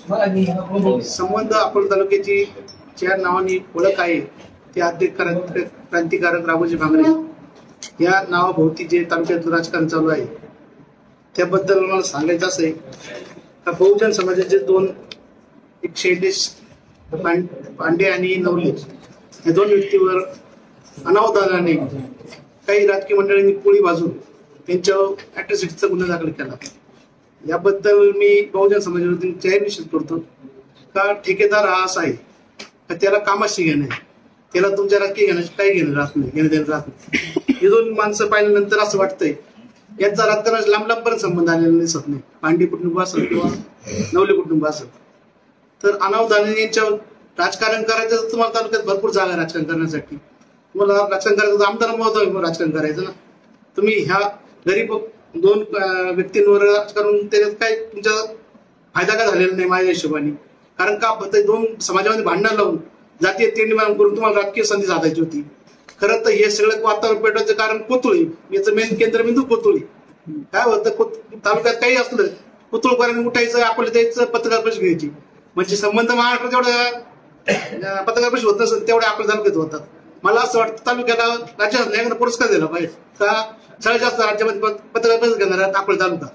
संबंध अकोला तालुक्याची ज्या नावाने ओळख आहे ते अध्यक्ष क्रांतिकारक रामोजी भांगरे या नावाभोवती जे तालुक्यात राजकारण चालू आहे त्याबद्दल मला सांगायचं असं आहे का बहुजन समाजाचे दोन एक शैलेश पांडे आणि नवले या दोन व्यक्तीवर अनावधानाने काही राजकीय मंडळींनी पोळी भाजून त्यांच्यावर अॅट्रॉसिटीचा गुन्हा दाखल केला। याबद्दल मी बहुजन समाजावरती जाहीर निषेध करतो का ठेकेदार हा असा आहे का त्याला कामाशी घेणे त्याला तुमच्या राजकीय घेण्याची काही घेणं राहत नाही घेणं देणं राहत नाही। हे दोन माणसं पाहिल्यानंतर असं वाटतंय यांचा राजकारणाचा लांब लांबपर्यंत संबंध आलेला दिसत नाही। पांडे कुटुंब असेल किंवा नवले कुटुंब असेल तर अनावधानाने यांच्यावर राजकारण करायचं तर तुम्हाला तालुक्यात भरपूर जागा आहे राजकारण करण्यासाठी। तुम्हाला राजकारण करायचं आमदार महोदय राजकारण करायचं ना तुम्ही ह्या गरीब दोन व्यक्तींवर राजकारण त्याच्यात काय तुमचा फायदा काय झालेला नाही माझ्या हिशोबाने। कारण का दोन समाजामध्ये भांडण लावून जातीय तेंडीमार करून तुम्हाला राजकीय संधी साधायची होती। खरं तर हे सगळं वातावरण पेटवायचं कारण कोतुळी याचं मेन केंद्रबिंदू कोतुळी। काय होतं तालुक्यात काही असलं कोतुळकरांनी उठायचं आपल्याला द्यायचं पत्रकार परिषद घ्यायची म्हणजे संबंध महाराष्ट्र जेवढं पत्रकार परिषद होत नसेल तेवढे आपल्या तालुक्यात होतात। मला असं वाटतं तालुक्याला राज्यात पुरस्कार दिला पाहिजे का सगळ्यात जास्त राज्यामध्ये पत्रकार परिषद घेणार आहेत आपला तालुका।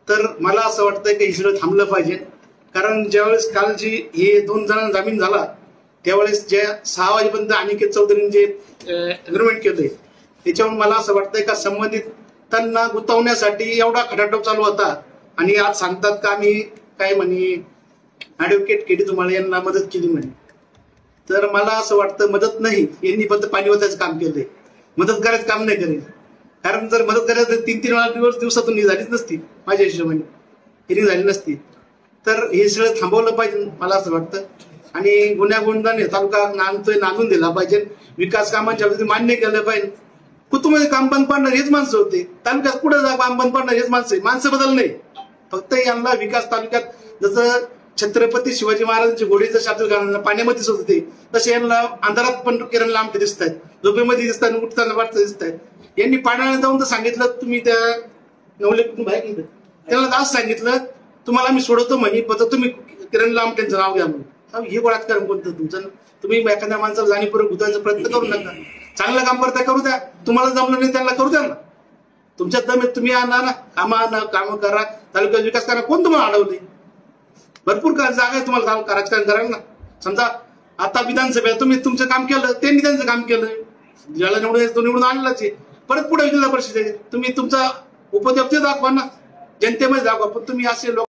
तर मला असं वाटतं की हे सगळं थांबलं पाहिजे कारण ज्यावेळेस कालची हे दोन जणांना जामीन झाला त्यावेळेस ज्या 6 वाजेपर्यंत अनिकेत चौधरीने जे अग्रीमेंट केलंय त्याच्यावरून मला असं वाटतंय का संबंधित त्यांना गुंतवण्यासाठी एवढा खटाटोप चालू होता आणि आज सांगतात का आम्ही काय म्हणे ऍडव्होकेट केडी तुम्हाला यांना मदत केली म्हणे। तर मला असं वाटतं मदत नाही यांनी फक्त पाणी वाचायचं काम केलंय मदत करायचं काम नाही करेल। कारण जर मदत करायचं 3-3 दिवसातून झालीच नसती माझ्या हिशोबाने हिरिंग झाली नसती तर हे सगळं थांबवलं पाहिजे मला असं वाटतं। आणि गुन्ह्यागोंडाने तालुका नांदून दिला पाहिजे विकास कामांच्या बाबतीत मान्य केलं पाहिजे। कुटुंबामध्ये काम बंद पडणार हेच माणसं होते तालुक्यात कुठे काम बंद पडणार हेच माणसं बदल नाही फक्त यांना विकास तालुक्यात जसं छत्रपती शिवाजी महाराजांचे घोडे जसे आपल्या पाण्यामध्ये दिसत होते तसे यांना अंधारात पण किरण लांबटे दिसत आहेत झोपेमध्ये दिसतात उठताना वाटतं दिसत आहेत। यांनी पाण्याला जाऊन तर सांगितलं तुम्ही त्या नवले कुटुंब आहे की त्याला असं सांगितलं तुम्हाला मी सोडवतो म्हणे फक्त तुम्ही किरण लांबटेंचं नाव घ्या म्हणून। हे राजकारण कोणतं तुमचं तुम्ही एखाद्या माणसाला जाणीवपूर्वक गुंतवायचा प्रयत्न करू नका चांगलं काम करता करू द्या तुम्हाला जमलं नाही त्यांना करू द्या ना तुमच्या दमेत तुम्ही आणा ना काम करा तालुक्याचा विकास करा कोण तुम्हाला अडवले भरपूर जागा आहे तुम्हाला राजकारण करायला ना। समजा आता विधानसभेला तुम्ही तुमचं काम केलं त्यांनी त्यांचं काम केलं ज्याला निवडून आणलाच आहे परत पुढे जिल्हा परिषद तुम्ही तुमचा उपद्व्याप दाखवा ना जनतेमध्ये दाखवा पण तुम्ही असे लोक